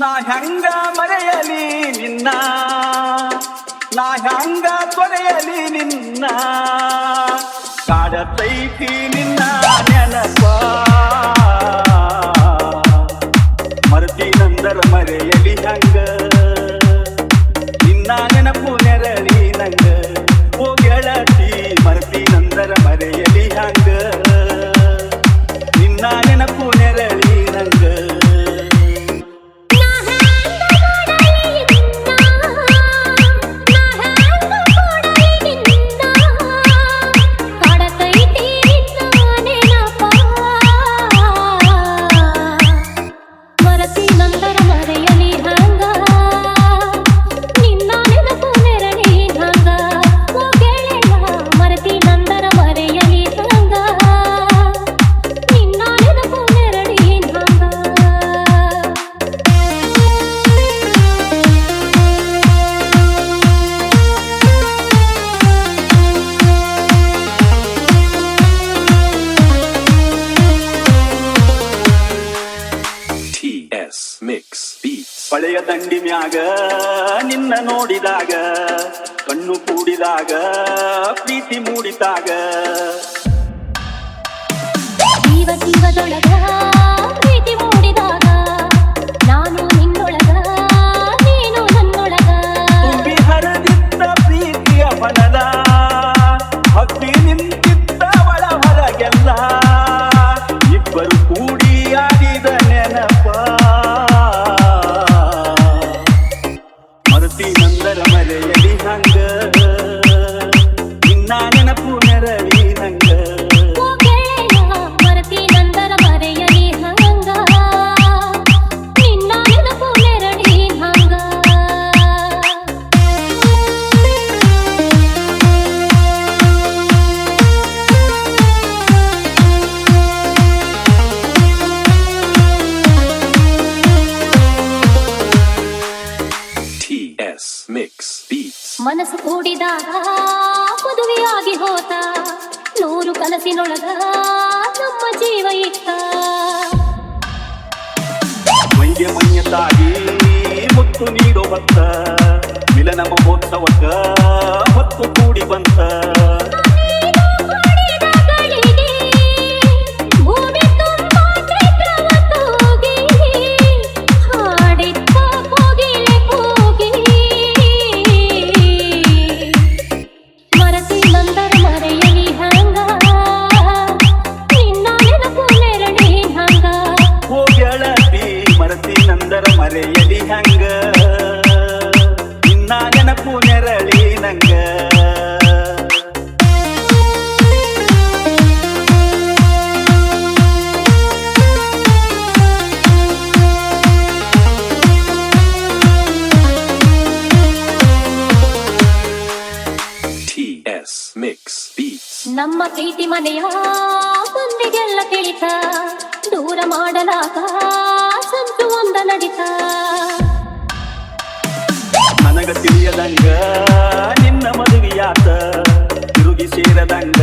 ನಾ ಹೆಂಗ ಮರೆಯಲಿ ನಿನ್ನ, ನಾ ಹೆಂಗ ತೊರೆಯಲಿ ನಿನ್ನ, ಕಾಡತೈತಿ ನಿನ್ನ ನೆನಪ, ಮರೆತಿನಂದರ ಮರೆಯಲಿ ಹಂಗ, ನಿನ್ನ ನೆನಪು ನೆರಳಿ ನಂಗ, ಓ ಗೆಳತಿ ಮರೆತಿನಂದರ ಮರೆಯಲಿ ಹಂಗ, ನಿನ್ನ ನೆನಪು ನೆರಳಿ ನಂಗ. ಪಳೆಯ ದಂಡಿ ಮ್ಯಾಗ ನಿನ್ನ ನೋಡಿದಾಗ, ಕಣ್ಣು ಕೂಡಿದಾಗ ಪ್ರೀತಿ ಮೂಡಿದಾಗ, ಜೀವ ಜೀವದೊಳಗ ಪ್ರೀತಿ ಮೂಡಿದಾಗ, ನಾನು ನಿನ್ನೊಳಗ ನೀನು ನನ್ನೊಳಗ, ತುಂಬಿ ಹರಿದಿದ್ದ ಪ್ರೀತಿಯ ಮನದ ಹಬ್ಬಿ ನಿಂತಿದ್ದ ಒಳ ಹೊರಗೆಲ್ಲ, ಇಬ್ಬರು ಕೂಡಿ ಆಡಿದ ನೆನಪ, ಮರೆತಿನಂದರ ಮರೆಯಲಿ ಹಂಗ, ನಿನ್ನ ನೆನಪು ನೆರಳಿ ನಂಗ. ಓ ಗೆಳೆಯ ಮರೆತಿನಂದರ ಮರೆಯಲಿ ಹಂಗ, ನಿನ್ನ ನೆನಪು ನೆರಳಿ ಹಂಗ. TS Mix Beats. ಮನಸ್ಸು ಕೂಡಿದಾಗ ಮದುವೆಯಾಗಿ ಹೋತ, 100 ಕನಸಿನೊಳಗ ನಮ್ಮ ಜೀವ ಇತ್ತ, ಮೈಗೆ ಮೈಯ ತಾಗಿ ಮುತ್ತು ನೀಡೋ ಹೊತ್ತ, ಮಿಲನ ಮಹೋತ್ಸವಕ್ಕ ಹೊತ್ತು ಕೂಡಿ ಬಂತ, ನೀನು ಮಾಡಿದ ಗಳಿಗೆ ಭೂಮಿ ತುಂಬ ಚೈತ್ರವ ತೂಗಿ, ಹಾಡಿದ್ದ ಕೋಗಿಲೆ ಕೂಗಿ, ಮರೆತಿನಂದರ ಮರೆಯಲಿ ಹಂಗ, ನಿನ್ನ ನೆನಪು ನೆರಳಿ ಹಂಗ. ಓ ಗೆಳತಿ ಮರೆತಿನಂದರ ಮರೆಯಲಿ ಹಂಗ, ನಿನ್ನ ನೆನಪು ನೆರಳಿ ನಂಗ. TS Mix Beats. ನಮ್ಮ ಪ್ರೀತಿ ಮನೆಯ ಮಂದಿಗೆಲ್ಲ ತಿಳಿತ, ದೂರ ಮಾಡಲಾಗ ಸಂತು ಒಂದ ನಡಿತ, ನನಗ ತಿಳಿಯದಂಗ ನಿನ್ನ ಮದುವೆಯಾತ, ತಿರುಗಿ ಸೇರದಂಗ